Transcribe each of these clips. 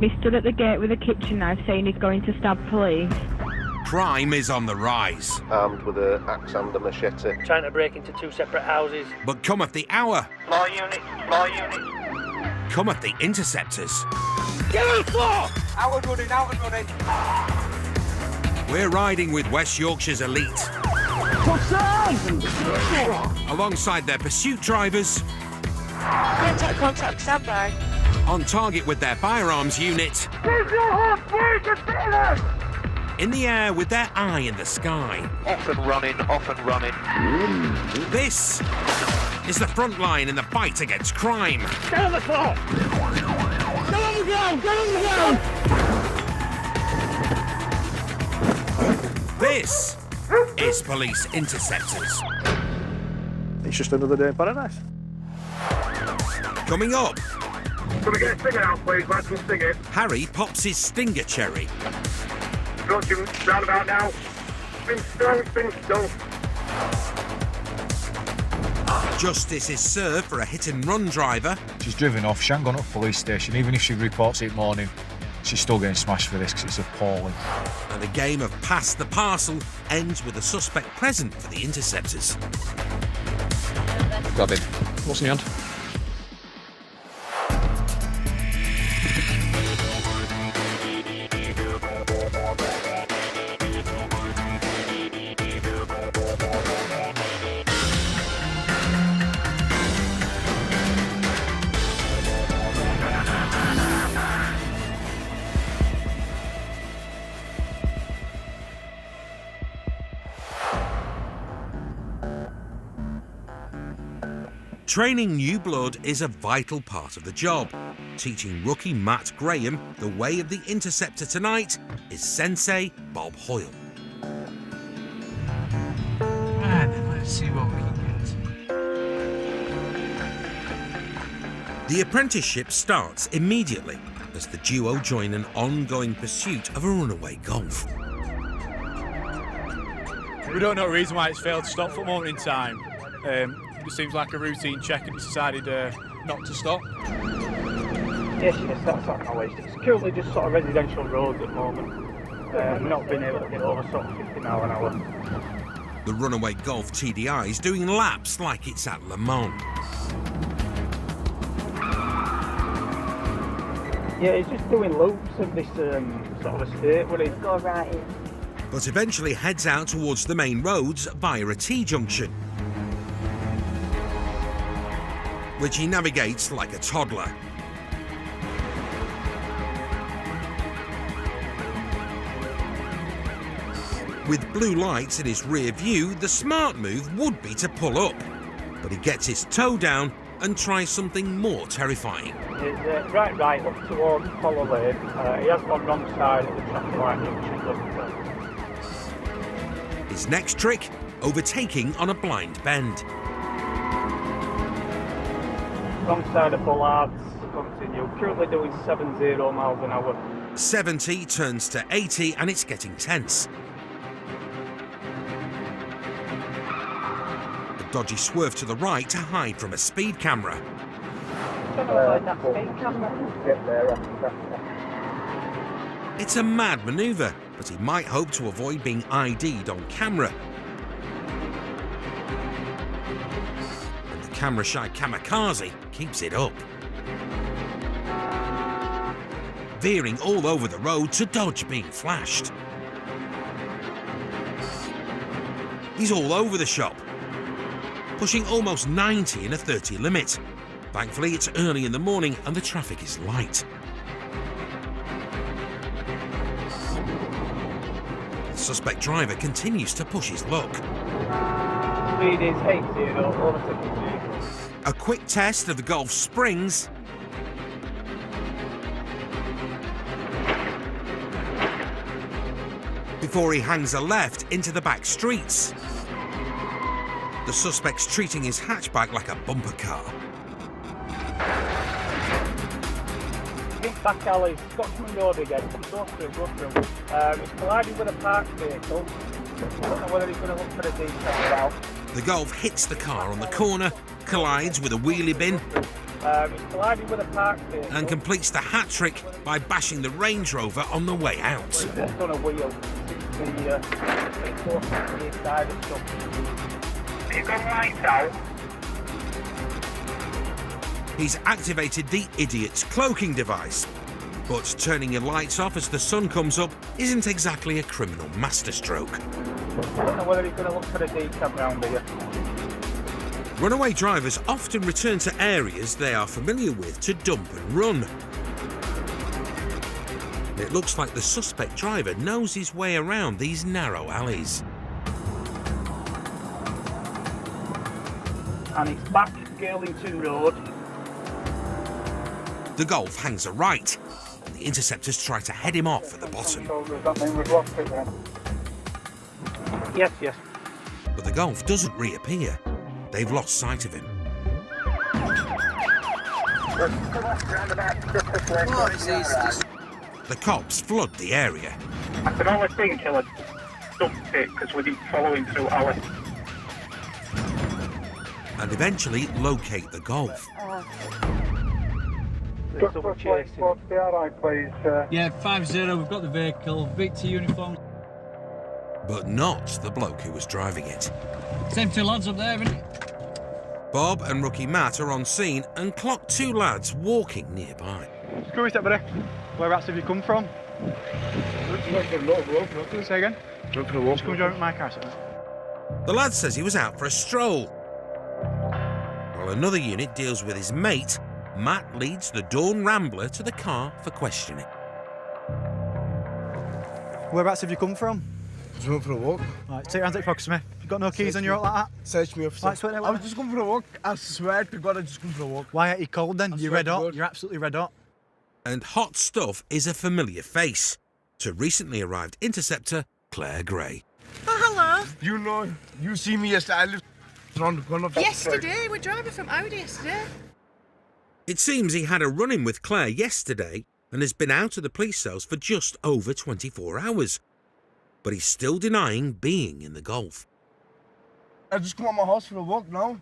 He stood at the gate with a kitchen knife saying he's going to stab police. Crime is on the rise. Armed with an axe and a machete. Trying to break into 2 separate houses. But cometh the hour. More units, more units. Cometh the Interceptors. Get on the floor! Out and running, out and running. We're riding with West Yorkshire's elite. Alongside their pursuit drivers. Contact, stand by. On target with their firearms unit. Keep your heart free, In the air with their eye in the sky. Off and running, off and running. This is the front line in the fight against crime. Get on the floor! Get on the ground! Get on the ground! This is Police Interceptors. It's just another day in paradise. Coming up, Can we get a stinger out, please? Let's sting it. Harry pops his stinger cherry. Got you roundabout now. Spin still. Justice is served for a hit-and-run driver. She's driven off, she hasn't gone up to the police station. Even if she reports it morning, she's still getting smashed for this because it's appalling. And the game of Pass the Parcel ends with a suspect present for the Interceptors. Got him. What's in your hand? Training new blood is a vital part of the job. Teaching rookie Matt Graham the way of the Interceptor tonight is Sensei Bob Hoyle. And then let's see what we can get. The apprenticeship starts immediately as the duo join an ongoing pursuit of a runaway Golf. We don't know the reason why it's failed to stop for a moment in time. It seems like a routine check and it's decided not to stop. Yes, that's our knowledge. It's currently just sort of residential roads at the moment. Not being able to get over sort of 50 miles an hour. The runaway Golf TDI is doing laps like it's at Le Mans. Yeah, he's just doing loops of this sort of estate where he's Go right in. But eventually heads out towards the main roads via a T-junction, which he navigates like a toddler. With blue lights in his rear view, the smart move would be to pull up. But he gets his toe down and tries something more terrifying. He's right up towards Follow Lane. He has gone wrong side of the traffic light junction. His next trick, overtaking on a blind bend. Wrong side of Bollards, continue. Currently doing 70 miles an hour. 70 turns to 80 and it's getting tense. A dodgy swerve to the right to hide from a speed camera. It's a mad manoeuvre, but he might hope to avoid being ID'd on camera. And the camera-shy kamikaze keeps it up. Veering all over the road to dodge being flashed. He's all over the shop, pushing almost 90 in a 30 limit. Thankfully, it's early in the morning and the traffic is light. The suspect driver continues to push his luck. Speed is 80 over 60. A quick test of the Golf springs. Before he hangs a left into the back streets. The suspect's treating his hatchback like a bumper car. Big back alley, Scotsman Road again. Go through. It's colliding with a parked vehicle. I don't know whether he's going to look for a detail out. The Golf hits the car on the corner, collides with a wheelie bin, It's collided with a parked vehicle. and completes the hat-trick by bashing the Range Rover on the way out. It's on a wheel. The close to the inside and stuff. You got lights out? He's activated the idiot's cloaking device. But turning your lights off as the sun comes up isn't exactly a criminal masterstroke. I don't know whether he's going to look for a decap round here. Runaway drivers often return to areas they are familiar with to dump and run. It looks like the suspect driver knows his way around these narrow alleys. And it's back Girlington Road. The Golf hangs a right, and the Interceptors try to head him off at the bottom. That mean we've lost it then? Yes, yes. But the Golf doesn't reappear. They've lost sight of him. What is this? The cops flood the area. I can only think he'll have dumped it because we didn't follow him through alley. And eventually locate the Golf. Yeah, 5-0, we've got the vehicle. Victor uniform. But not the bloke who was driving it. Same two lads up there, haven't you? Bob and rookie Matt are on scene and clock two lads walking nearby. Screw it up, buddy. Whereabouts have you come from? Say again? Just come join my car, sir. The lad says he was out for a stroll. While another unit deals with his mate, Matt leads the Dawn Rambler to the car for questioning. Whereabouts have you come from? Just went for a walk. Right, take your hands out your pockets, mate. You got no keys on you out like that? Search me, officer. Right, I was just going for a walk. I swear to God, I just going for a walk. Why aren't you cold then? You're red hot. You're absolutely red hot. And hot stuff is a familiar face to recently arrived Interceptor Claire Gray. Oh, hello. You know, you see me yesterday. I lived around the corner. Yesterday, we're driving from Audi yesterday. It seems he had a run-in with Claire yesterday and has been out of the police cells for just over 24 hours. But he's still denying being in the Golf. I just come out my house for a walk now.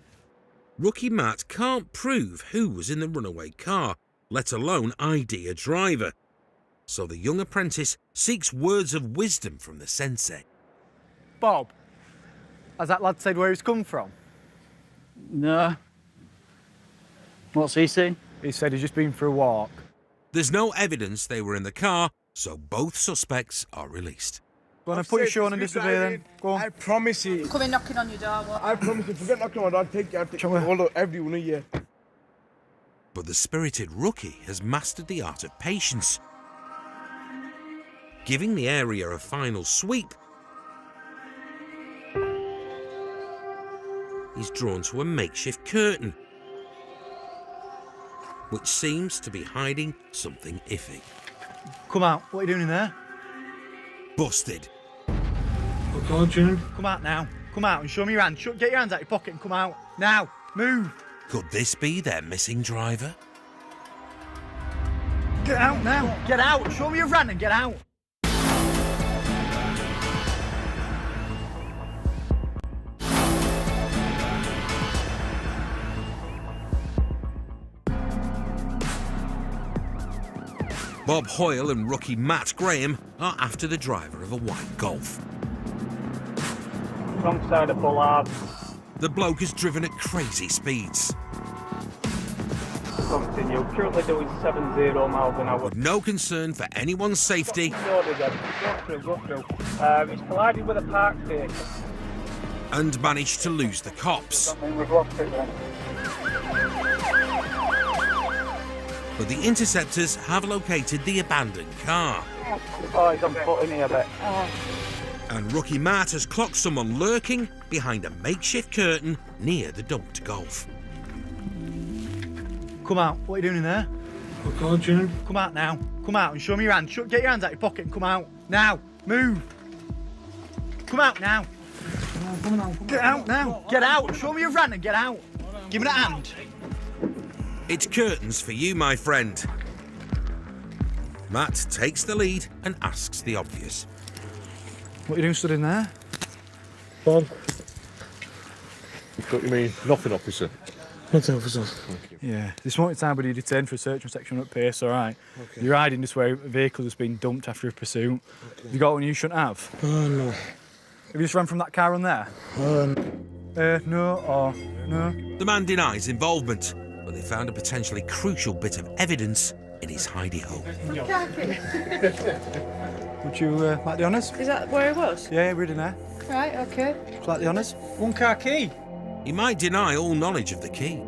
Rookie Matt can't prove who was in the runaway car, let alone ID a driver. So the young apprentice seeks words of wisdom from the sensei. Bob, has that lad said where he's come from? No. What's he saying? He said he's just been for a walk. There's no evidence they were in the car, so both suspects are released. Go on and put your shoe on and disappear then. Go on. I promise you. Coming knocking on your door, what? I promise you. Forget knocking on my door. Take hold of every one of you. But the spirited rookie has mastered the art of patience. Giving the area a final sweep, he's drawn to a makeshift curtain, which seems to be hiding something iffy. Come out. What are you doing in there? Busted. Come out now. Come out and show me your hands. Get your hands out of your pocket and come out. Now. Move. Could this be their missing driver? Get out now. Get out. Show me your van and get out. Bob Hoyle and rookie Matt Graham are after the driver of a white Golf. Wrong side of Bullard. The bloke has driven at crazy speeds. Continue. Currently doing 70 miles an hour. With no concern for anyone's safety. Go through. It's collided with a parked vehicle. And managed to lose the cops. That mean we've lost it then? But the Interceptors have located the abandoned car. Oh, he's on foot in here a bit. And rookie Matt has clocked someone lurking behind a makeshift curtain near the dumped Golf. Come out. What are you doing in there? Come out now. Come out and show me your hands. Get your hands out of your pocket and come out. Now. Move. Come out now. Get out now. Get out. Show me your van and get out. Give me that hand. It's curtains for you, my friend. Matt takes the lead and asks the obvious. What are you doing stood in there? What do you mean? Nothing, officer. Yeah, this morning time when you detained for a search and section at pace, alright? Okay. You're riding this way, a vehicle that's been dumped after a pursuit. Okay. Have you got one you shouldn't have? No. Have you just run from that car on there? No or no? The man denies involvement, but they found a potentially crucial bit of evidence in his hidey hole. Would you like the honours? Is that where it was? Yeah, we're in there. Right, okay. Would you like the honours? One car key. He might deny all knowledge of the key.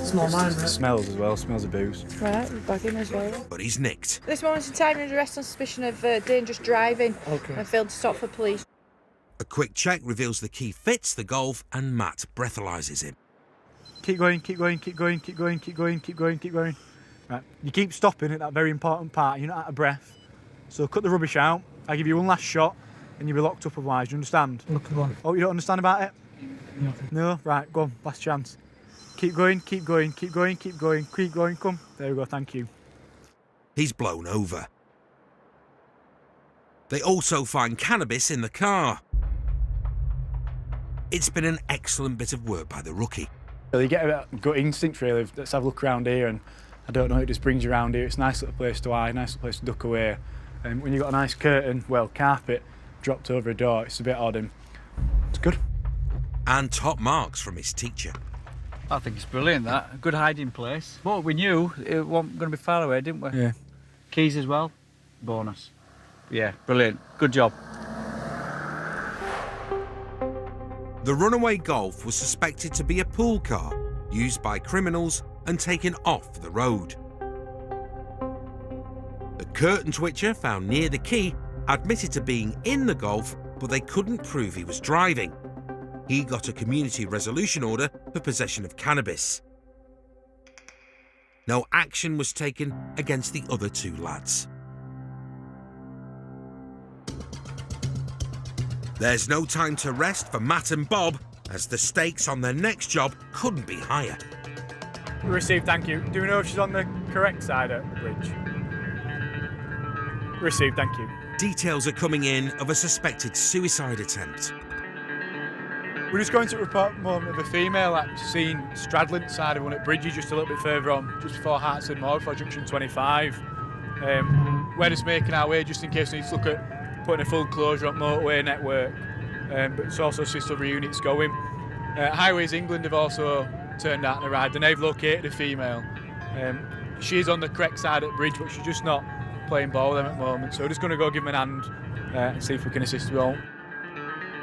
It's not mine, it smells as well, smells of booze. Right, we're back in as well. But he's nicked. This moment in time, you're under arrest on suspicion of dangerous driving and failed to stop for police. A quick check reveals the key fits the Golf and Matt breathalyses him. Keep going, keep going, keep going, keep going, keep going, keep going, keep going. Right, you keep stopping at that very important part, you're not out of breath. So cut the rubbish out, I'll give you one last shot and you'll be locked up otherwise, you understand? Oh, you don't understand about it? No? Right, go on, last chance. Keep going, keep going, keep going, keep going, keep going, come. There we go, thank you. He's blown over. They also find cannabis in the car. It's been an excellent bit of work by the rookie. You get a gut instinct really, let's have a look around here, and I don't know, it just brings you around here. It's a nice little place to hide, nice little place to duck away. And when you've got a nice curtain, well, carpet, dropped over a door, it's a bit odd and it's good. And top marks from his teacher. I think it's brilliant, that. A good hiding place. But we knew it wasn't going to be far away, didn't we? Yeah. Keys as well, bonus. Yeah, brilliant. Good job. The runaway Golf was suspected to be a pool car used by criminals and taken off the road. The curtain twitcher found near the key admitted to being in the Golf, but they couldn't prove he was driving. He got a community resolution order for possession of cannabis. No action was taken against the other two lads. There's no time to rest for Matt and Bob, as the stakes on their next job couldn't be higher. We received, thank you. Do we know if she's on the correct side of the bridge? Received, thank you. Details are coming in of a suspected suicide attempt. We're just going to report a moment of a female that's seen straddling the side of one at Bridgie just a little bit further on, just before Hartsend Moor, before junction 25. We're just making our way just in case we need to look at putting a full closure on motorway network, but it's also assist other units going. Highways England have also turned out and arrived, and they've located a female. She's on the correct side at Bridge, but she's just not playing ball with them at the moment, so we're just going to go give them an hand and see if we can assist her all.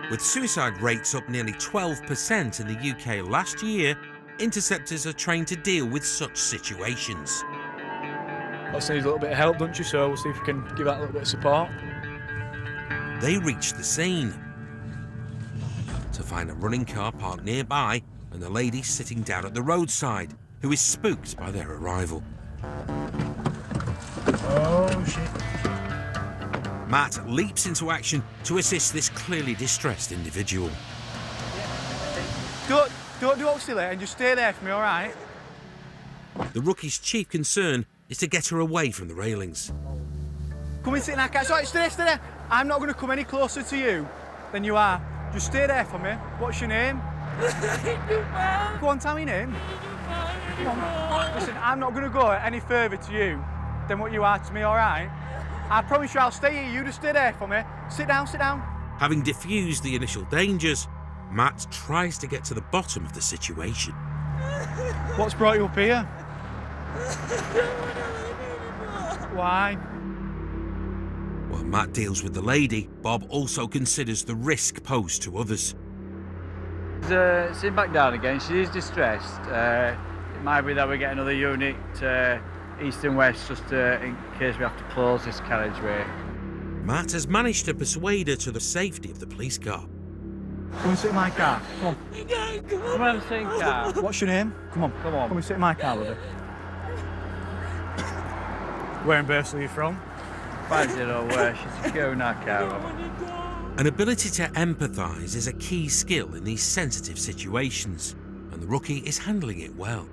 With suicide rates up nearly 12% in the UK last year, interceptors are trained to deal with such situations. Also needs a little bit of help, don't you? So we'll see if we can give that a little bit of support. They reach the scene to find a running car parked nearby and the lady sitting down at the roadside, who is spooked by their arrival. Oh, shit. Matt leaps into action to assist this clearly distressed individual. Don't do it silly and just stay there for me, all right? The rookie's chief concern is to get her away from the railings. Come and sit in that car. Sorry, stay there. I'm not going to come any closer to you than you are. Just stay there for me. What's your name? Go on, tell me your name. Come on. Listen, I'm not going to go any further to you than what you are to me, all right? I promise you I'll stay here. You just stay there for me. Sit down, sit down. Having diffused the initial dangers, Matt tries to get to the bottom of the situation. What's brought you up here? Why? While Matt deals with the lady, Bob also considers the risk posed to others. Sitting back down again, she is distressed. It might be that we get another unit east and west just in case we have to close this carriageway. Matt has managed to persuade her to the safety of the police car. Come and sit in my car. Come on. Come on, sit in car. What's your name? Come on. Come on. Come and sit in my car with her. Where in Bursley are you from? 50 where she's securing our car. An ability to empathise is a key skill in these sensitive situations, and the rookie is handling it well.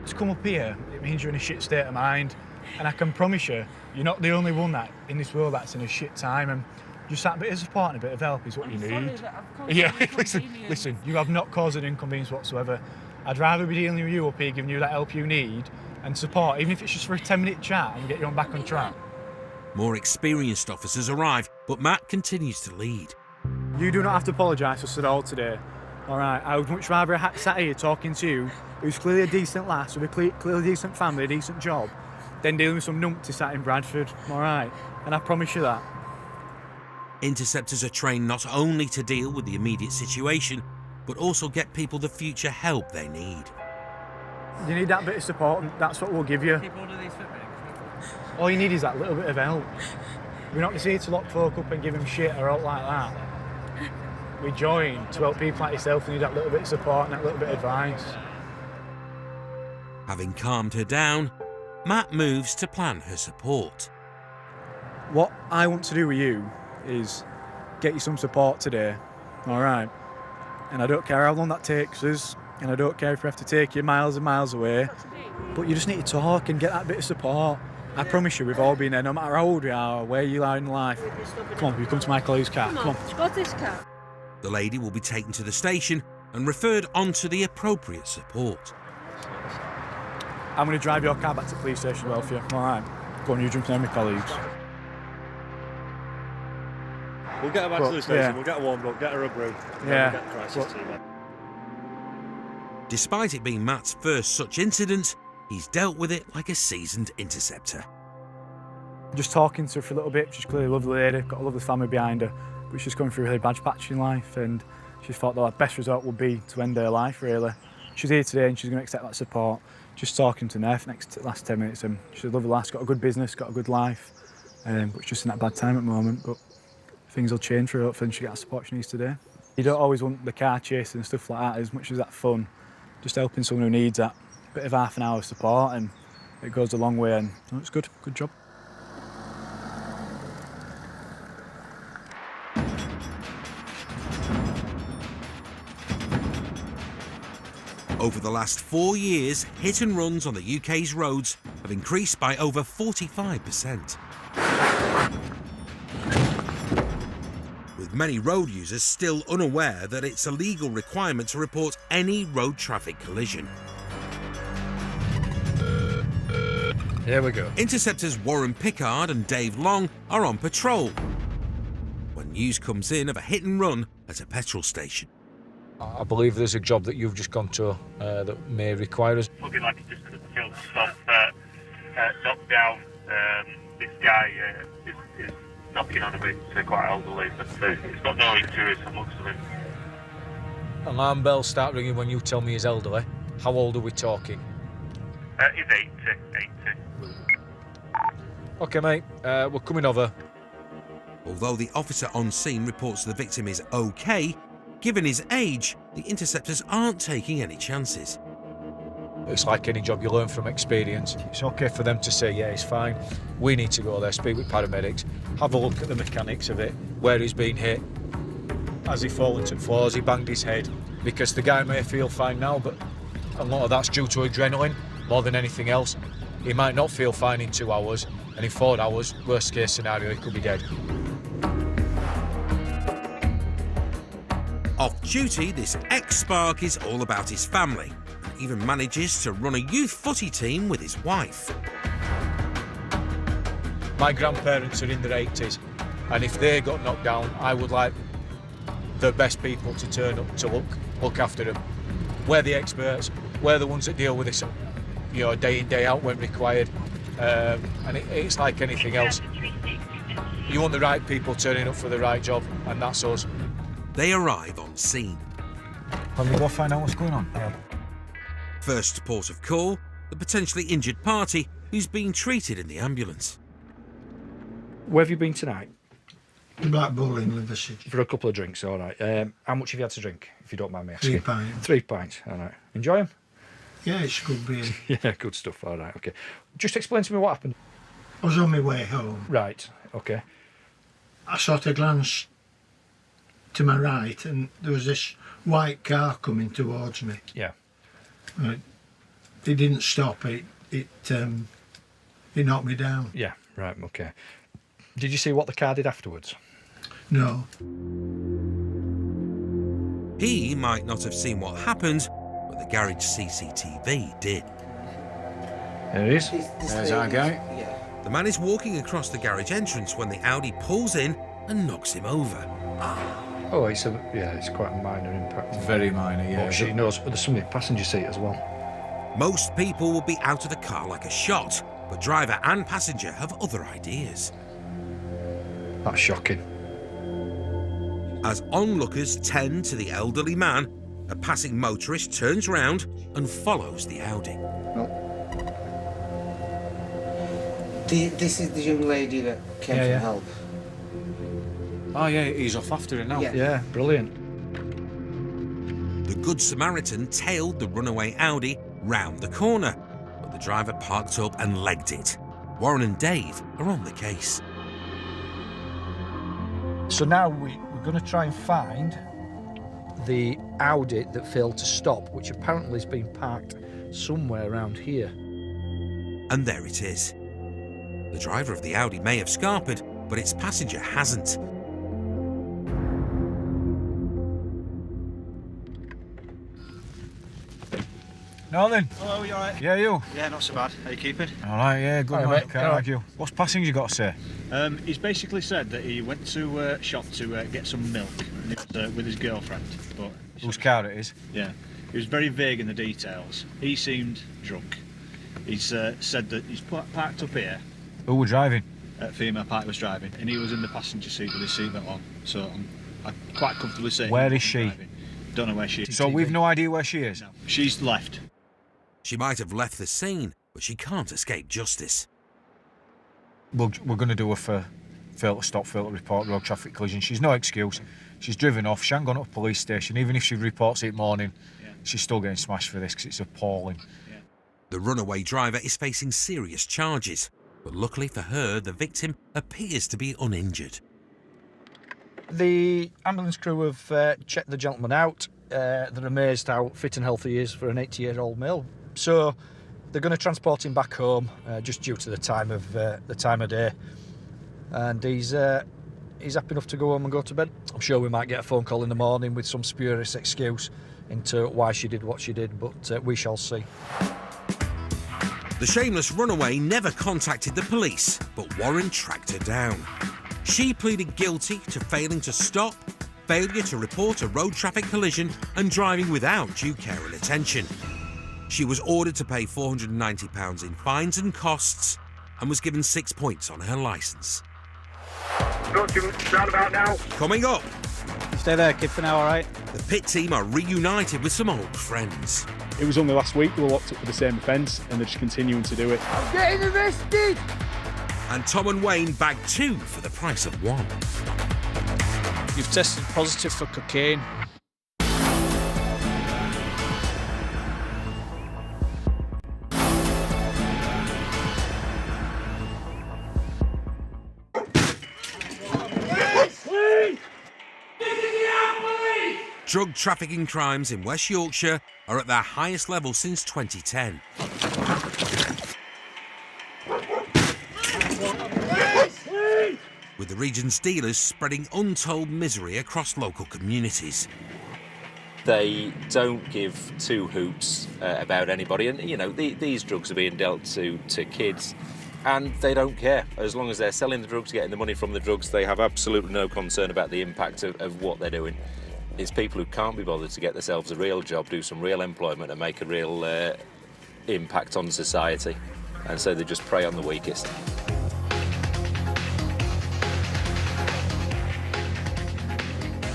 To come up here, it means you're in a shit state of mind, and I can promise you, you're not the only one that in this world that's in a shit time, and just that bit of support and a bit of help is what you need. Yeah, listen, you have not caused an inconvenience whatsoever. I'd rather be dealing with you up here, giving you that help you need and support, even if it's just for a 10-minute chat and get you on back on track. More experienced officers arrive, but Matt continues to lead. You do not have to apologise for Sir all today. All right, I would much rather have sat here talking to you, who's clearly a decent lass, with a clearly decent family, a decent job, than dealing with some numpty sat in Bradford. All right, and I promise you that. Interceptors are trained not only to deal with the immediate situation, but also get people the future help they need. You need that bit of support, and that's what we'll give you. All you need is that little bit of help. We're not just here to lock folk up and give them shit or out like that. We join to help people like yourself who need that little bit of support and that little bit of advice. Having calmed her down, Matt moves to plan her support. What I want to do with you is get you some support today, all right? And I don't care how long that takes us, and I don't care if we have to take you miles and miles away, but you just need to talk and get that bit of support. I promise you, we've all been there, no matter how old we are or where you are in life. Come on, you come to my colleague's car. Come on. Go to this car. The lady will be taken to the station and referred on to the appropriate support. I'm going to drive your car back to the police station, well, for you. All right. Go on, you jump in with my colleagues. We'll get her back to the station, we'll get her warmed up, get her a brew. Yeah. We'll get the crisis team in. Despite it being Matt's first such incident, he's dealt with it like a seasoned interceptor. Just talking to her for a little bit, she's clearly a lovely lady, got a lovely family behind her, but she's going through a really bad patch in life, and she thought that her best result would be to end her life, really. She's here today and she's going to accept that support. Just talking to her for the last 10 minutes, and she's a lovely lass, got a good business, got a good life, but it's just in that bad time at the moment, but things will change for her, hopefully, and she gets the support she needs today. You don't always want the car chasing and stuff like that, as much as that's fun. Just helping someone who needs that bit of half an hour of support, and it goes a long way, and it's good job. Over the last 4 years, hit and runs on the UK's roads have increased by over 45%. With many road users still unaware that it's a legal requirement to report any road traffic collision. Here we go. Interceptors Warren Pickard and Dave Long are on patrol when news comes in of a hit and run at a petrol station. I believe there's a job that you've just gone to that may require us. Looking like it just killed stuff, knocked down. This guy is knocking on a bit, quite elderly, but it's got no injuries from looks of him. Alarm bells start ringing when you tell me he's elderly. How old are we talking? He's 80. OK, mate, we're coming over. Although the officer on scene reports the victim is OK, given his age, the interceptors aren't taking any chances. It's like any job, you learn from experience. It's OK for them to say, yeah, he's fine. We need to go there, speak with paramedics, have a look at the mechanics of it, where he's been hit. Has he fallen to the floor? Has he banged his head? Because the guy may feel fine now, but a lot of that's due to adrenaline more than anything else. He might not feel fine in 2 hours, and in 4 hours, worst case scenario, he could be dead. Off duty, this ex-Spark is all about his family, and even manages to run a youth footy team with his wife. My grandparents are in their 80s, and if they got knocked down, I would like the best people to turn up to look after them. We're the experts, we're the ones that deal with this, day in, day out when required, and it's like anything else. You want the right people turning up for the right job, and that's us. They arrive on scene. Can we go find out what's going on? First port of call, the potentially injured party who's being treated in the ambulance. Where have you been tonight? Black Bull in Liverpool. For a couple of drinks, all right. How much have you had to drink, if you don't mind me asking? 3 pints. 3 pints, all right. Enjoy them? Yeah, it's good beer. Yeah, good stuff, all right, okay. Just explain to me what happened. I was on my way home. Right, okay. I sort of glanced to my right and there was this white car coming towards me. Yeah. It didn't stop, it knocked me down. Yeah, right, okay. Did you see what the car did afterwards? No. He might not have seen what happened, but the garage CCTV did. There it is. There's our guy. The man is walking across the garage entrance when the Audi pulls in and knocks him over. Oh, it's quite a minor impact. Very minor, yeah. But she knows, but there's somebody in the passenger seat as well. Most people would be out of the car like a shot, but driver and passenger have other ideas. That's shocking. As onlookers tend to the elderly man, a passing motorist turns round and follows the Audi. This is the young lady that came for help. Oh yeah, he's off after it now. Yeah, brilliant. The Good Samaritan tailed the runaway Audi round the corner, but the driver parked up and legged it. Warren and Dave are on the case. So now we're going to try and find the Audi that failed to stop, which apparently has been parked somewhere around here. And there it is. The driver of the Audi may have scarpered, but its passenger hasn't. Nothing. Hello, you alright? Yeah, you? Yeah, not so bad. How you keeping? Alright, yeah, good mate. Can't argue. What's passenger got to say? He's basically said that he went to a shop to get some milk and he was with his girlfriend. But whose car it is? Yeah. He was very vague in the details. He seemed drunk. He's said that he's parked up here. Who were driving? Female party was driving, and he was in the passenger seat with his seatbelt on. So I'm quite comfortably saying. Where is she? Driving. Don't know where she is. So we've no idea where she is? No. She's left. She might have left the scene, but she can't escape justice. We're going to do a fail to stop, fail to report road traffic collision. She's no excuse. She's driven off. She hasn't gone up to a police station. Even if she reports it morning, she's still getting smashed for this because it's appalling. Yeah. The runaway driver is facing serious charges, but luckily for her, the victim appears to be uninjured. The ambulance crew have checked the gentleman out. They're amazed how fit and healthy he is for an 80-year-old male. So they're going to transport him back home, just due to the time of day. And he's happy enough to go home and go to bed. I'm sure we might get a phone call in the morning with some spurious excuse into why she did what she did, but we shall see. The shameless runaway never contacted the police, but Warren tracked her down. She pleaded guilty to failing to stop, failure to report a road traffic collision, and driving without due care and attention. She was ordered to pay £490 in fines and costs and was given 6 points on her licence. Roundabout now. Coming up, Stay there, kid, for now, all right? the pit team are reunited with some old friends. It was only last week they were locked up for the same offence and they're just continuing to do it. I'm getting arrested! And Tom and Wayne bag 2 for the price of 1. You've tested positive for cocaine. Drug trafficking crimes in West Yorkshire are at their highest level since 2010. With the region's dealers spreading untold misery across local communities. They don't give two hoots about anybody, and you know these drugs are being dealt to kids, and they don't care. As long as they're selling the drugs, getting the money from the drugs, they have absolutely no concern about the impact of what they're doing. It's people who can't be bothered to get themselves a real job, do some real employment and make a real impact on society, and so they just prey on the weakest.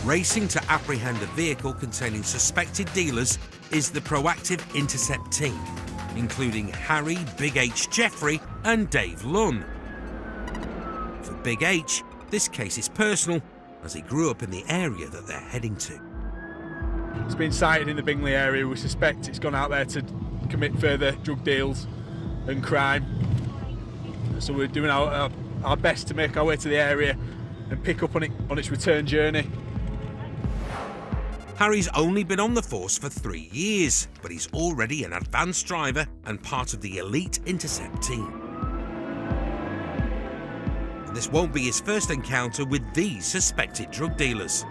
Racing to apprehend a vehicle containing suspected dealers is the proactive Intercept team, including Harry Big H Jeffrey and Dave Lunn. For Big H, this case is personal, as he grew up in the area that they're heading to. It's been sighted in the Bingley area. We suspect it's gone out there to commit further drug deals and crime. So we're doing our best to make our way to the area and pick up on its return journey. Harry's only been on the force for 3 years, but he's already an advanced driver and part of the elite Intercept team. And this won't be his first encounter with these suspected drug dealers.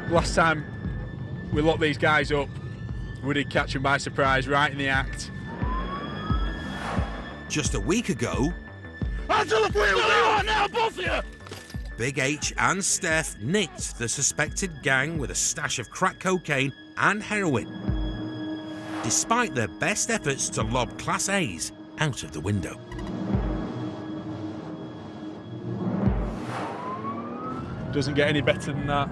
Last time we locked these guys up, We did catch him by surprise, right in the act. Just a week ago, now, both of you! Big H and Steph nicked the suspected gang with a stash of crack cocaine and heroin, despite their best efforts to lob Class A's out of the window. Doesn't get any better than that.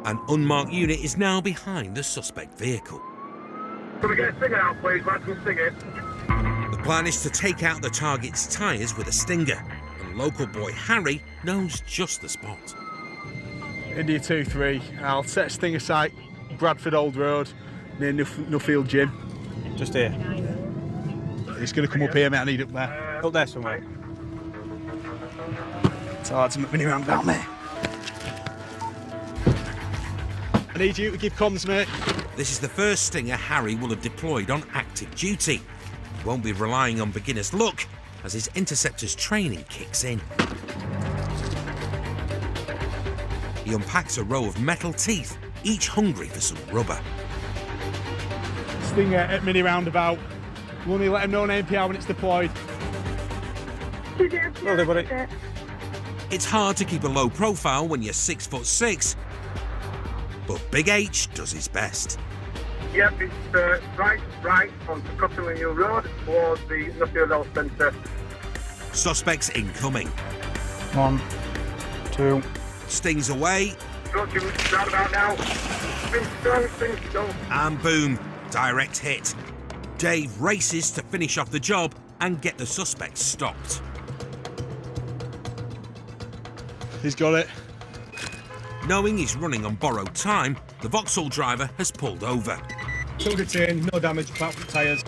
An unmarked unit is now behind the suspect vehicle. Can we get a stinger out, please? Let's go sting it. The plan is to take out the target's tyres with a stinger, and local boy Harry knows just the spot. India 2-3, I'll set a stinger site, Bradford Old Road, near Nuffield Gym. Just here. It's going to come up here, mate, I need up there. Up there somewhere. It's hard to make me around down there. I need you to give comms, mate. This is the first stinger Harry will have deployed on active duty. He won't be relying on beginner's luck as his Interceptors training kicks in. He unpacks a row of metal teeth, each hungry for some rubber. Stinger at mini roundabout. We'll only let him know an APR when it's deployed. Well done, buddy. It's hard to keep a low profile when you're 6'6", but Big H does his best. Yep, it's right onto Cotterley New Road towards the Nuffield Health Centre. Suspects incoming. 1, 2. Stings away. Don't you roundabout now. Spin strong. And boom, direct hit. Dave races to finish off the job and get the suspect stopped. He's got it. Knowing he's running on borrowed time, the Vauxhall driver has pulled over. Took it in, no damage apart from tyres.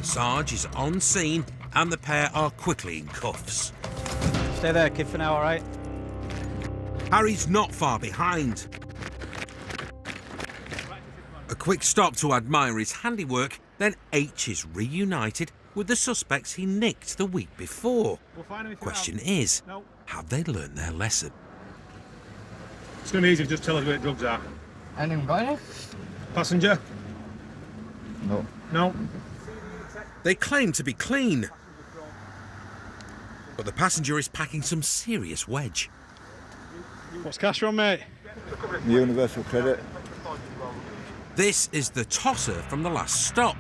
Sarge is on scene and the pair are quickly in cuffs. Stay there, kid, for now, all right? Harry's not far behind. A quick stop to admire his handiwork, then H is reunited with the suspects he nicked the week before. Question is, have they learned their lesson? It's going to be easy to just tell us where the drugs are. Anyone got any? Passenger? No. No. They claim to be clean, but the passenger is packing some serious wedge. What's cash on, mate? Universal credit. This is the tosser from the last stop,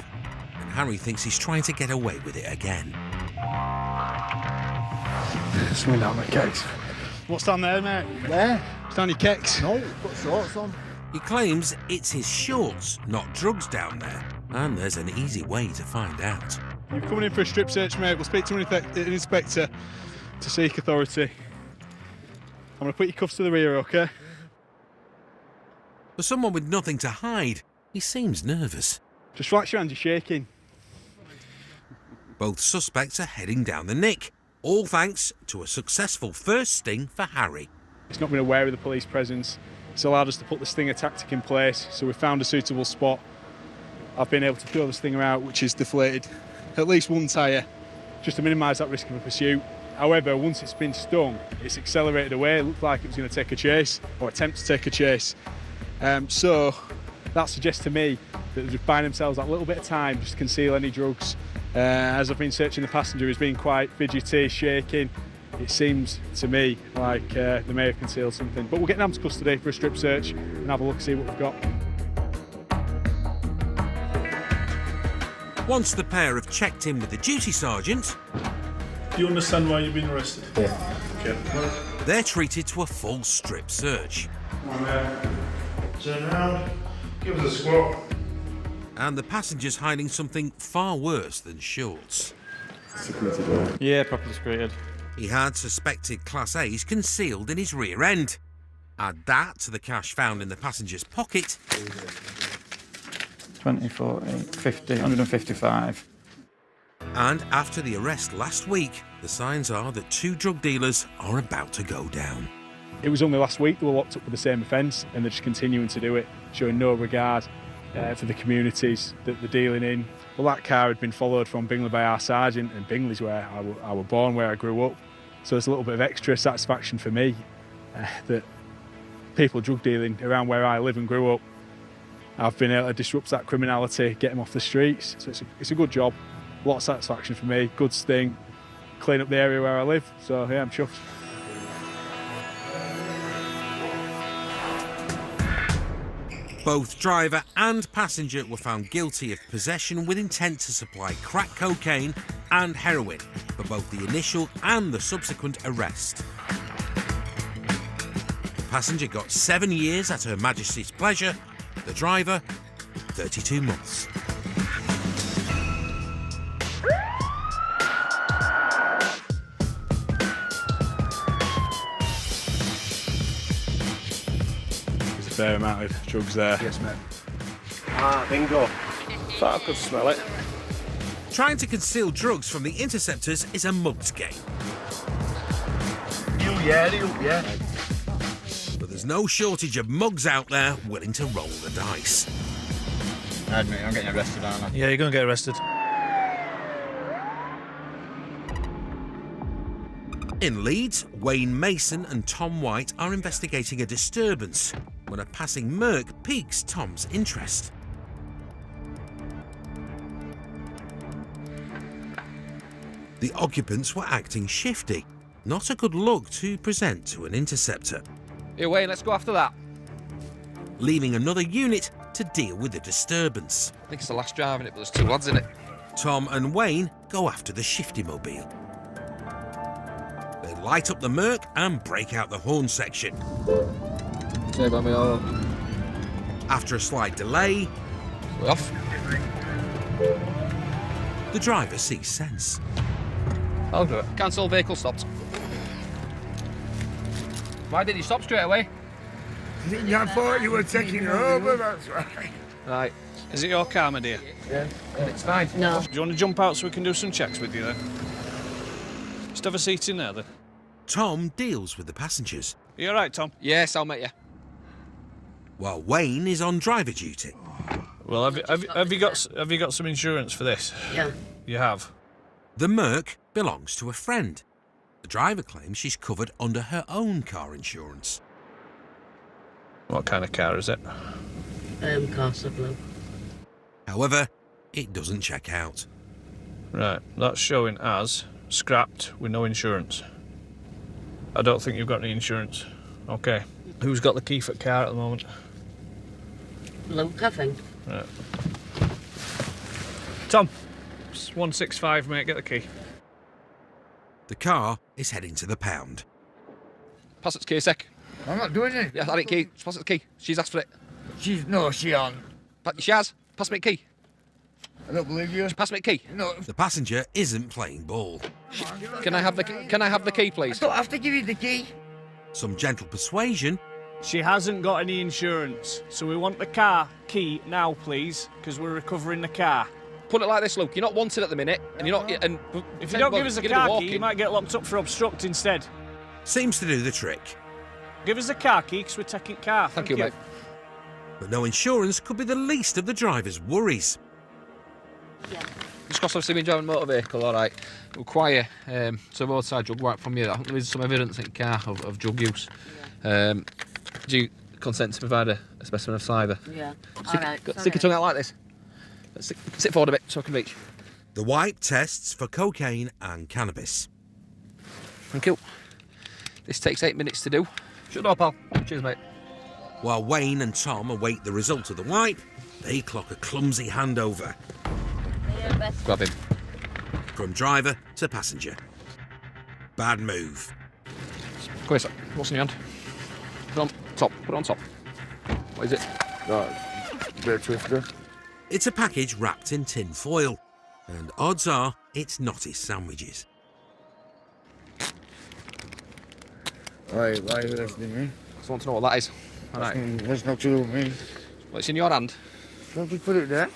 and Harry thinks he's trying to get away with it again. Swing down my kicks. What's down there, mate? Where? It's down your kicks. No, got shorts on. He claims it's his shorts, not drugs down there, and there's an easy way to find out. You're coming in for a strip search, mate. We'll speak to an inspector to seek authority. I'm going to put your cuffs to the rear, OK? For someone with nothing to hide, he seems nervous. Just relax your hands, you're shaking. Both suspects are heading down the nick, all thanks to a successful first sting for Harry. It's not been aware of the police presence. It's allowed us to put the stinger tactic in place, so we've found a suitable spot. I've been able to throw the stinger out, which is deflated at least one tyre, just to minimise that risk of a pursuit. However, once it's been stung, it's accelerated away. It looked like it was going to take a chase, or attempt to take a chase. So that suggests to me that they're just buying themselves that little bit of time just to conceal any drugs. As I've been searching the passenger, he's been quite fidgety, shaking. It seems to me like they may have concealed something. But we'll get them to custody for a strip search and have a look, see what we've got. Once the pair have checked in with the duty sergeant, do you understand why you've been arrested? Yeah. Okay. They're treated to a full strip search. Come on, man. Turn around. Give us a squat. And the passenger's hiding something far worse than shorts. Security door. Yeah, properly secreted. He had suspected Class A's concealed in his rear end. Add that to the cash found in the passenger's pocket. 20, 40, 50, 155. And after the arrest last week, the signs are that two drug dealers are about to go down. It was only last week they were locked up for the same offence, and they're just continuing to do it, showing no regard for the communities that they're dealing in. Well, that car had been followed from Bingley by our sergeant, and Bingley's where I was born, where I grew up. So there's a little bit of extra satisfaction for me that people drug dealing around where I live and grew up I've been able to disrupt that criminality, get him off the streets. So it's a good job, a lot of satisfaction for me, good sting, clean up the area where I live. So yeah, I'm chuffed. Both driver and passenger were found guilty of possession with intent to supply crack cocaine and heroin for both the initial and the subsequent arrest. The passenger got 7 years at Her Majesty's pleasure, the driver 32 months. There's a fair amount of drugs there. Yes, mate. Ah, bingo. Thought I could smell it. Trying to conceal drugs from the Interceptors is a mug's game. Yeah. But there's no shortage of mugs out there willing to roll the dice. I'm getting arrested, aren't I? Yeah, you're going to get arrested. In Leeds, Wayne Mason and Tom White are investigating a disturbance when a passing Merc piques Tom's interest. The occupants were acting shifty. Not a good look to present to an interceptor. Here, Wayne, let's go after that. Leaving another unit to deal with the disturbance. I think it's the last driving it, but there's 2 lads in it. Tom and Wayne go after the shifty mobile. They light up the Merc and break out the horn section. After a slight delay, we're off. The driver sees sense. I'll do it. Cancel, vehicle stopped. Why didn't you stop straight away? I thought you were taking over, that's right. Right. Is it your car, my dear? Yeah. It's fine. No. Do you want to jump out so we can do some checks with you then? Just have a seat in there then. Tom deals with the passengers. Are you all right, Tom? Yes, I'll meet you. While Wayne is on driver duty. Well, have you got some insurance for this? Yeah. You have? The Merc belongs to a friend. The driver claims she's covered under her own car insurance. What kind of car is it? Corsa Blue. However, it doesn't check out. Right, that's showing as scrapped with no insurance. I don't think you've got any insurance. Okay. Who's got the key for the car at the moment? Luke, I think. Right. Tom, it's 165, mate, get the key. The car is heading to the pound. Pass it to key a sec. I'm not doing it. Yeah, I didn't key. Just pass it to key. She's asked for it. She on. She has. Pass me the key. I don't believe you. Pass me the key. No. The passenger isn't playing ball. Can I have the key, please? I don't have to give you the key. Some gentle persuasion. She hasn't got any insurance, so we want the car key now, please, because we're recovering the car. Put it like this, Luke. You're not wanted at the minute, and you're not. And if you don't give us a car key, you might get locked up for obstruct instead. Seems to do the trick. Give us a car key, because we're taking car. Thank you, mate. But no insurance could be the least of the driver's worries. Yeah. Just because obviously been driving a motor vehicle, all right. Require some roadside drug work from you. I think there is some evidence in the car of drug use. Yeah. Do you consent to provide a specimen of saliva? Yeah. Stick your tongue out like this. Sit forward a bit so I can reach. The wipe tests for cocaine and cannabis. Thank you. This takes 8 minutes to do. Shut the door, pal. Cheers, mate. While Wayne and Tom await the result of the wipe, they clock a clumsy handover. Grab him. From driver to passenger. Bad move. Come here, sir. What's in your hand? Put it on top. Put it on top. What is it? Bit of twister. It's a package wrapped in tin foil, and odds are it's not his sandwiches. Why are you listening to me? Just want to know what that is. All right. That's not to do with me. Well, it's in your hand. Don't just put it there.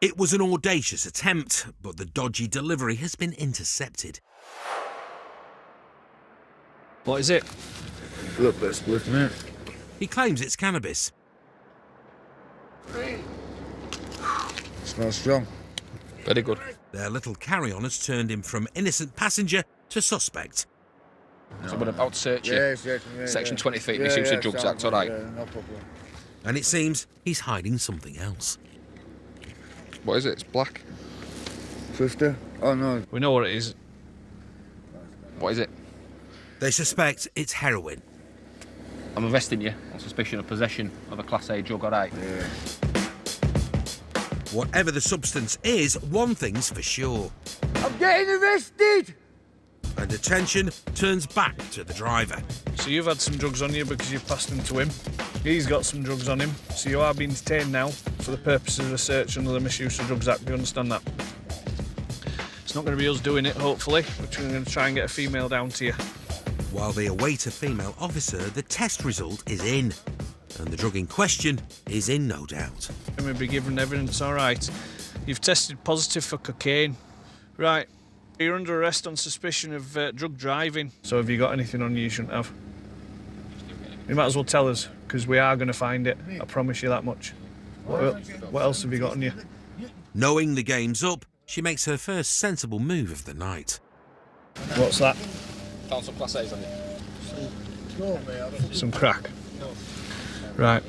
It was an audacious attempt, but the dodgy delivery has been intercepted. What is it? Look, let's split, mate. He claims it's cannabis. Smells strong. Very good. Their little carry-on has turned him from innocent passenger to suspect. So we're about to search you. Yes, Section 23 Misuse of Drugs Act, all right. Yeah, no problem. And it seems he's hiding something else. What is it? It's black. 50? Oh no. We know what it is. What is it? They suspect it's heroin. I'm arresting you on suspicion of possession of a Class A drug, alright? Yeah. Whatever the substance is, one thing's for sure. I'm getting arrested! And attention turns back to the driver. So you've had some drugs on you because you've passed them to him. He's got some drugs on him, so you are being detained now for the purposes of a search under the Misuse of Drugs Act. Do you understand that? It's not going to be us doing it, hopefully, but we're going to try and get a female down to you. While they await a female officer, the test result is in. And the drug in question is in no doubt. And we'll be given evidence, all right. You've tested positive for cocaine. Right. You're under arrest on suspicion of drug driving. So have you got anything on you shouldn't have? You might as well tell us, because we are going to find it. I promise you that much. What else have you got on you? Knowing the game's up, she makes her first sensible move of the night. What's that? Found some Class A's on you. Some crack. Right.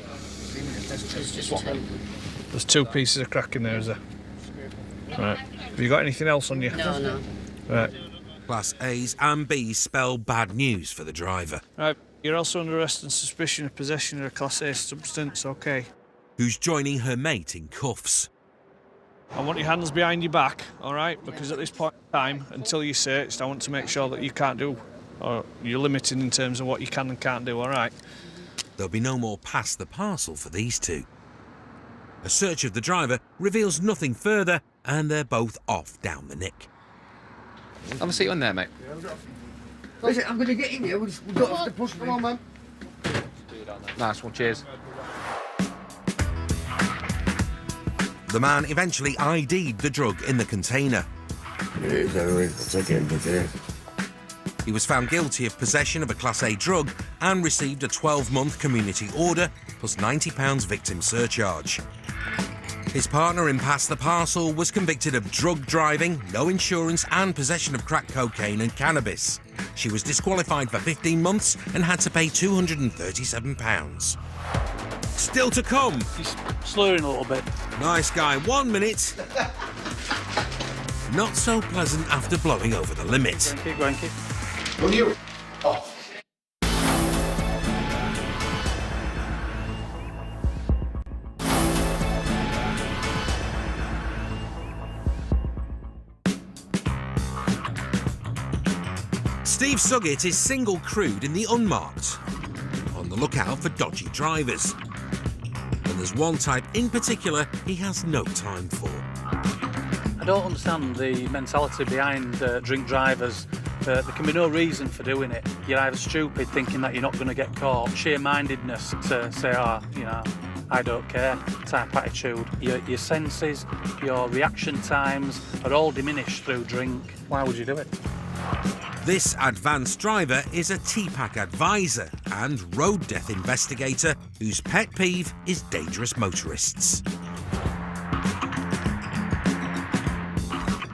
There's 2 pieces of crack in there, is there? Right. Have you got anything else on you? No. Right. Class A's and B's spell bad news for the driver. Right. You're also under arrest on suspicion of possession of a Class A substance, OK? Who's joining her mate in cuffs. I want your hands behind your back, all right? Because at this point in time, until you're searched, I want to make sure that you can't do, or you're limited in terms of what you can and can't do, all right? There'll be no more pass the parcel for these two. A search of the driver reveals nothing further, and they're both off down the nick. Have a seat on there, mate. Listen, I'm going to get in here. We've got to push. Come on, man. Nice one, cheers. The man eventually ID'd the drug in the container. It is heroin. I'll take it in the day. He was found guilty of possession of a Class A drug and received a 12-month community order plus £90 victim surcharge. His partner in Pass the Parcel was convicted of drug driving, no insurance and possession of crack cocaine and cannabis. She was disqualified for 15 months and had to pay £237. Still to come. He's slurring a little bit. Nice guy, 1 minute. Not so pleasant after blowing over the limit. Keep going. Will you? Oh. Steve Suggett is single-crewed in the unmarked, on the lookout for dodgy drivers. And there's one type in particular he has no time for. I don't understand the mentality behind drink drivers. There can be no reason for doing it. You're either stupid thinking that you're not going to get caught, sheer-mindedness to say, I don't care type attitude. Your senses, your reaction times are all diminished through drink. Why would you do it? This advanced driver is a TPAC advisor and road death investigator whose pet peeve is dangerous motorists.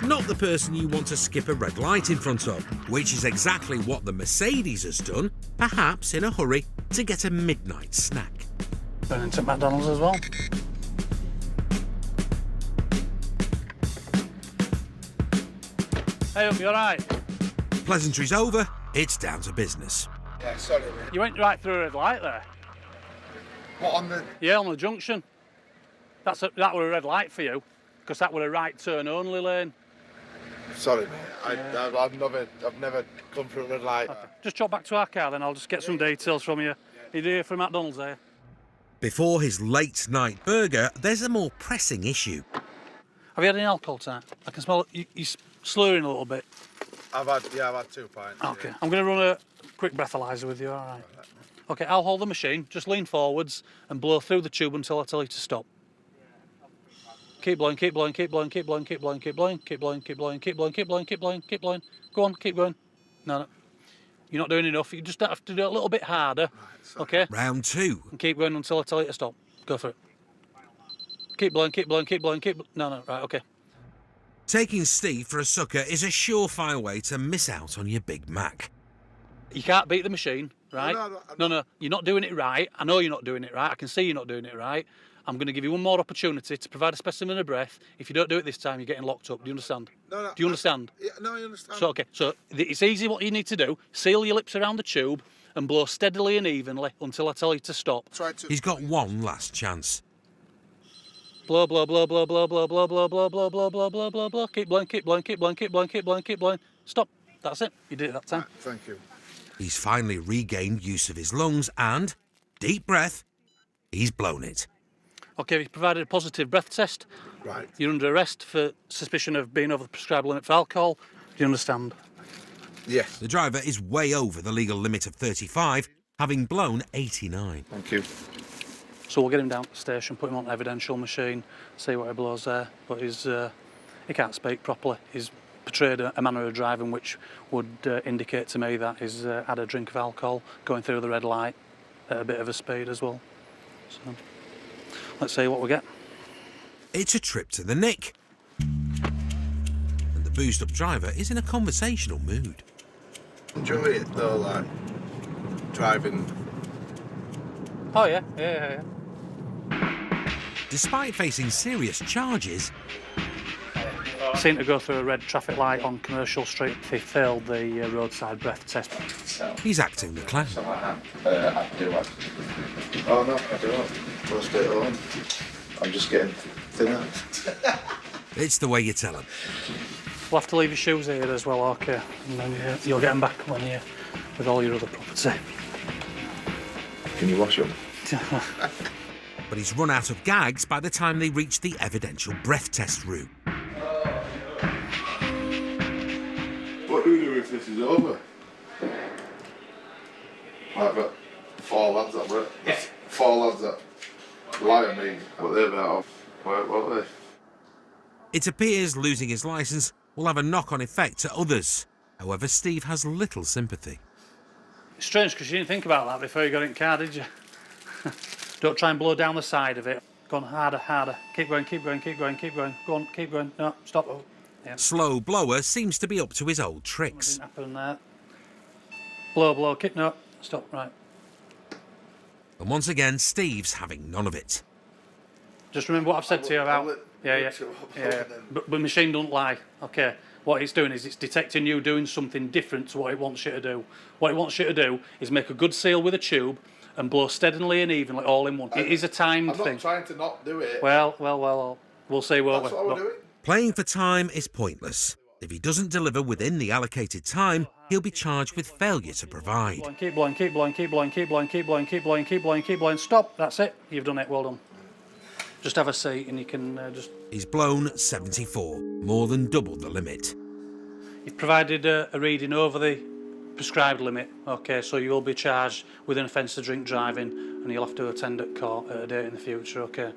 Not the person you want to skip a red light in front of, which is exactly what the Mercedes has done, perhaps in a hurry to get a midnight snack. Going into McDonald's as well. Hey, you alright? Pleasantries over, it's down to business. Yeah, sorry, mate. You went right through a red light there. What, on the... Yeah, on the junction. That were a red light for you, because that were a right turn only lane. Sorry, mate. I've never come through a red light. Okay. Just drop back to our car, then I'll just get some details from you. You're here from McDonald's, are you? Before his late night burger, there's a more pressing issue. Have you had any alcohol tonight? I can smell it. You're slurring a little bit. I've had 2 pints. Okay, yeah. I'm going to run a quick breathalyzer with you, all right? Okay, I'll hold the machine. Just lean forwards and blow through the tube until I tell you to stop. Keep blowing, keep blowing, keep blowing, keep blowing, keep blowing, keep blowing, keep blowing, keep blowing, keep blowing, keep blowing, keep blowing, keep blowing. Go on, keep going. No. You're not doing enough. You just have to do it a little bit harder. Okay? Round 2. And keep going until I tell you to stop. Go for it. Keep blowing, keep blowing, keep blowing, keep... No, right, okay. Taking Steve for a sucker is a surefire way to miss out on your Big Mac. You can't beat the machine. right? No, you're not doing it right. I know you're not doing it right. I can see you're not doing it right. I'm going to give you one more opportunity to provide a specimen of breath. If you don't do it this time, you're getting locked up. Do you understand? No, do you understand? Yeah, no, I understand. So, okay, so it's easy what you need to do. Seal your lips around the tube and blow steadily and evenly until I tell you to stop. He's got one last chance. Blow, blow, blow, blow, blow, blow, blow, blow, blow, blow, blow, blow, blow, blow, blow. Keep blowing, keep blowing, keep blowing, keep blowing, keep blowing, keep blowing. Stop. That's it. You did it that time. Thank you. He's finally regained use of his lungs and, deep breath, he's blown it. Okay, you've provided a positive breath test. Right. You're under arrest for suspicion of being over the prescribed limit for alcohol. Do you understand? Yes. The driver is way over the legal limit of 35, having blown 89. Thank you. So we'll get him down to the station, put him on an evidential machine, see what he blows there. But he can't speak properly. He's portrayed a manner of driving which would indicate to me that he's had a drink of alcohol, going through the red light at a bit of a speed as well. So let's see what we get. It's a trip to the Nick. And the boozed-up driver is in a conversational mood. Enjoy it though, like driving. Oh yeah. Despite facing serious charges, Seen to go through a red traffic light on Commercial Street. He failed the roadside breath test. he's acting the clown. I do actually. Oh no, I don't. Go straight home. I'm just getting thinner. It's the way you tell him. We'll have to leave your shoes here as well, okay? And then you'll get them back when you're with all your other property. Can you wash them? But he's run out of gags by the time they reach the evidential breath test room. What do we do if this is over? I've got 4 lads that were it. 4 lads that lie at me, but they're better off. What are they? It appears losing his licence will have a knock-on effect to others. However, Steve has little sympathy. It's strange because you didn't think about that before you got in the car, did you? Don't try and blow down the side of it. Go on, harder, harder. Keep going, keep going, keep going, keep going. Go on, keep going. No, stop. Oh. Yeah. Slow blower seems to be up to his old tricks. What didn't happen there? Blow, blow, keep. No, stop. Right. And once again, Steve's having none of it. Just remember what I've said to you about. Yeah. But the machine don't lie. Okay. What it's doing is it's detecting you doing something different to what it wants you to do. What it wants you to do is make a good seal with a tube and blow steadily and evenly, all in one. It is a timed thing. I'm not trying to not do it. Well, we'll see, won't we? That's what we're doing. Playing for time is pointless. If he doesn't deliver within the allocated time, he'll be charged with failure to provide. Keep blowing, keep blowing, keep blowing, keep blowing, keep blowing, keep blowing, keep blowing, keep blowing. Stop. That's it. You've done it. Well done. Just have a seat and you can just... He's blown 74, more than double the limit. You've provided a reading over the prescribed limit. Okay, so you will be charged with an offence of drink driving and you'll have to attend at court at a date in the future, okay?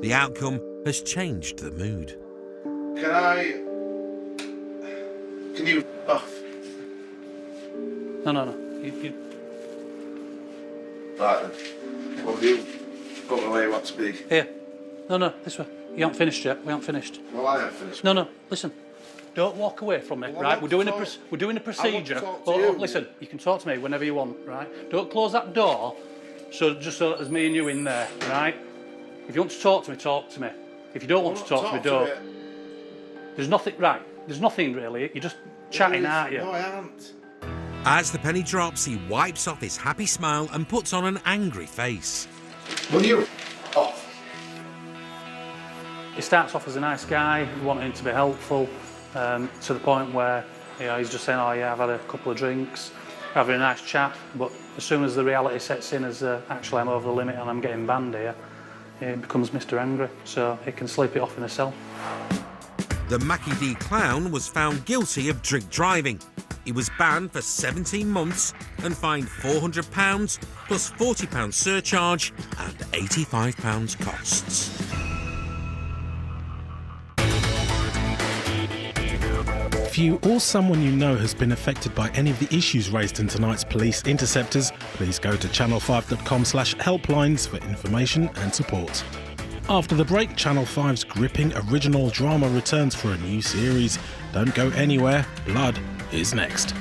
The outcome has changed the mood. Can you off? No. Right then. What do you got the way you want to be? Here. No, this way. You haven't finished yet. We haven't finished. Well, I have finished. No, listen. Don't walk away from me, right? We're doing a procedure. Listen, you can talk to me whenever you want, right? Don't close that door, just so that there's me and you in there, right? If you want to talk to me, talk to me. If you don't want to talk to me, don't. There's nothing, right? There's nothing really. You're just chatting, aren't you? No, I aren't. As the penny drops, he wipes off his happy smile and puts on an angry face. Will you? Oh. He starts off as a nice guy, wanting to be helpful, to the point where he's just saying, oh yeah, I've had a couple of drinks, having a nice chat, but as soon as the reality sets in as actually I'm over the limit and I'm getting banned here, he becomes Mr. Angry, so he can sleep it off in a cell. The Mackie D clown was found guilty of drink driving. He was banned for 17 months and fined £400 plus £40 surcharge and £85 costs. If you or someone you know has been affected by any of the issues raised in tonight's Police Interceptors, please go to channel5.com/helplines for information and support. After the break, Channel 5's gripping original drama returns for a new series. Don't go anywhere, Blood is next.